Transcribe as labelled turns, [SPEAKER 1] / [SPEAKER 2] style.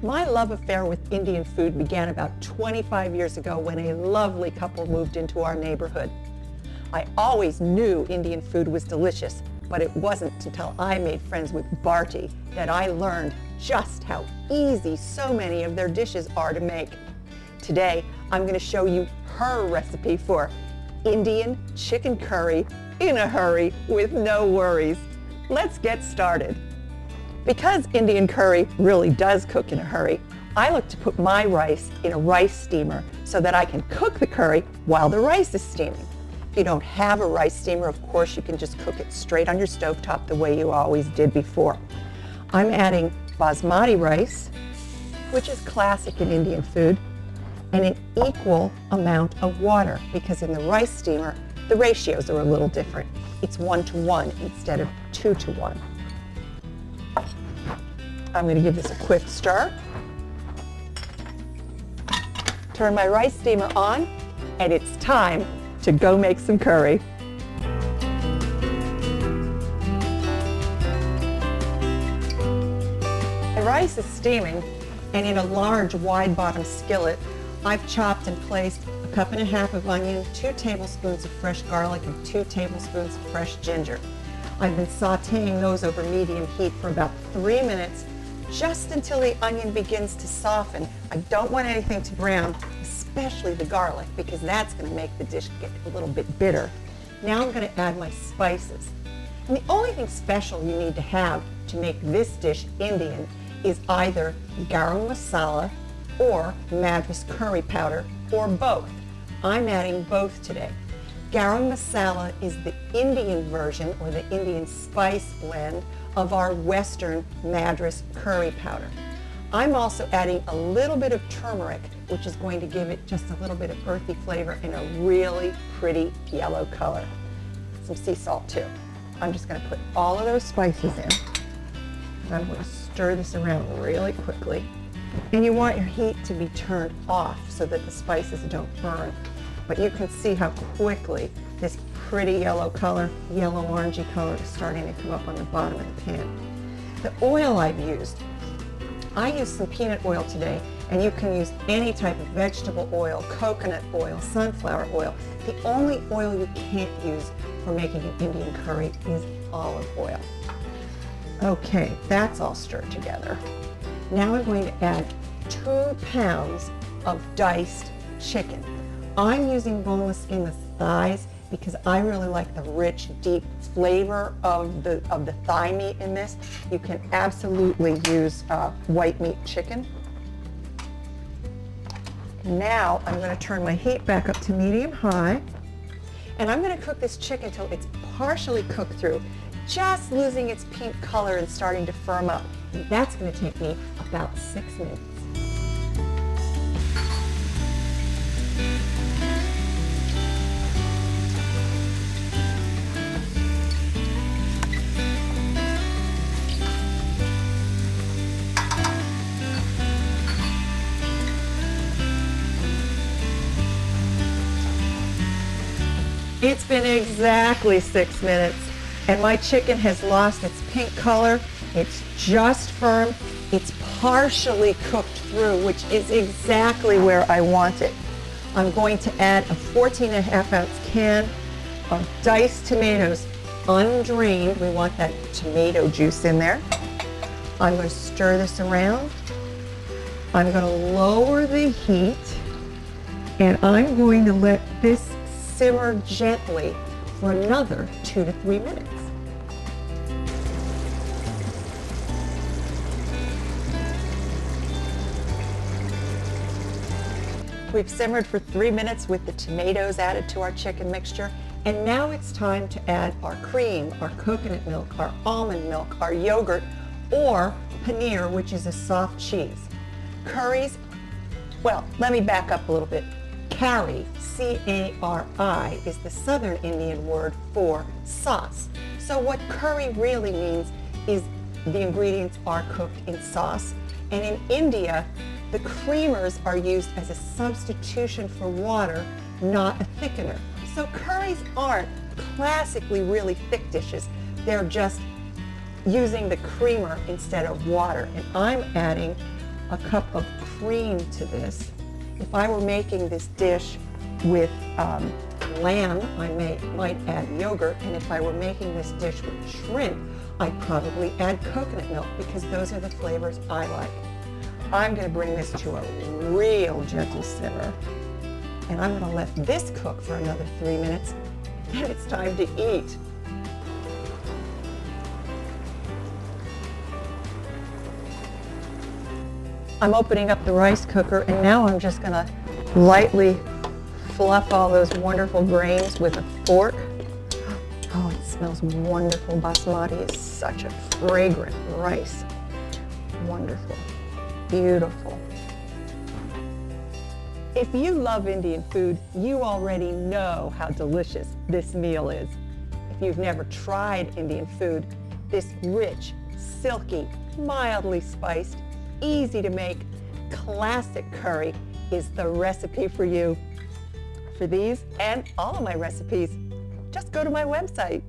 [SPEAKER 1] My love affair with Indian food began about 25 years ago when a lovely couple moved into our neighborhood. I always knew Indian food was delicious, but it wasn't until I made friends with Bharti that I learned just how easy so many of their dishes are to make. Today, I'm going to show you her recipe for Indian chicken curry in a hurry with no worries. Let's get started. Because Indian curry really does cook in a hurry, I look to put my rice in a rice steamer so that I can cook the curry while the rice is steaming. If you don't have a rice steamer, of course, you can just cook it straight on your stovetop the way you always did before. I'm adding basmati rice, which is classic in Indian food, and an equal amount of water, because in the rice steamer, the ratios are a little different. It's 1:1 instead of 2:1. I'm going to give this a quick stir. Turn my rice steamer on, and it's time to go make some curry. The rice is steaming, and in a large wide-bottom skillet, I've chopped and placed a 1.5 cups of onion, 2 tablespoons of fresh garlic, and 2 tablespoons of fresh ginger. I've been sauteing those over medium heat for about 3 minutes, just until the onion begins to soften. I don't want anything to brown, especially the garlic, because that's going to make the dish get a little bit bitter. Now I'm going to add my spices. And the only thing special you need to have to make this dish Indian is either garam masala or Madras curry powder, or both. I'm adding both today. Garam masala is the Indian version, or the Indian spice blend, of our Western Madras curry powder. I'm also adding a little bit of turmeric, which is going to give it just a little bit of earthy flavor and a really pretty yellow color. Some sea salt too. I'm just going to put all of those spices in. And I'm going to stir this around really quickly. And you want your heat to be turned off so that the spices don't burn. But you can see how quickly this pretty yellow color, yellow orangey color, is starting to come up on the bottom of the pan. The oil I've used, I used some peanut oil today, and you can use any type of vegetable oil, coconut oil, sunflower oil. The only oil you can't use for making an Indian curry is olive oil. Okay, that's all stirred together. Now I'm going to add 2 pounds of diced chicken. I'm using boneless skinless thighs because I really like the rich, deep flavor of the thigh meat in this. You can absolutely use white meat chicken. Now I'm going to turn my heat back up to medium-high, and I'm going to cook this chicken till it's partially cooked through, just losing its pink color and starting to firm up. And that's going to take me about 6 minutes. It's been exactly 6 minutes, and my chicken has lost its pink color. It's just firm. It's partially cooked through, which is exactly where I want it. I'm going to add a 14.5-ounce can of diced tomatoes, undrained. We want that tomato juice in there. I'm going to stir this around. I'm going to lower the heat, and I'm going to let this simmer gently for another 2 to 3 minutes. We've simmered for 3 minutes with the tomatoes added to our chicken mixture, and now it's time to add our cream, our coconut milk, our almond milk, our yogurt, or paneer, which is a soft cheese. Curries, well, let me back up a little bit. Curry, C-A-R-I, is the Southern Indian word for sauce. So what curry really means is the ingredients are cooked in sauce. And in India, the creamers are used as a substitution for water, not a thickener. So curries aren't classically really thick dishes. They're just using the creamer instead of water. And I'm adding a cup of cream to this. If I were making this dish with lamb, I might add yogurt, and if I were making this dish with shrimp, I'd probably add coconut milk because those are the flavors I like. I'm going to bring this to a real gentle simmer, and I'm going to let this cook for another 3 minutes, and it's time to eat. I'm opening up the rice cooker, and now I'm just going to lightly fluff all those wonderful grains with a fork. Oh, it smells wonderful. Basmati is such a fragrant rice. Wonderful. Beautiful. If you love Indian food, you already know how delicious this meal is. If you've never tried Indian food, this rich, silky, mildly spiced, easy to make, classic curry is the recipe for you. For these and all of my recipes, just go to my website.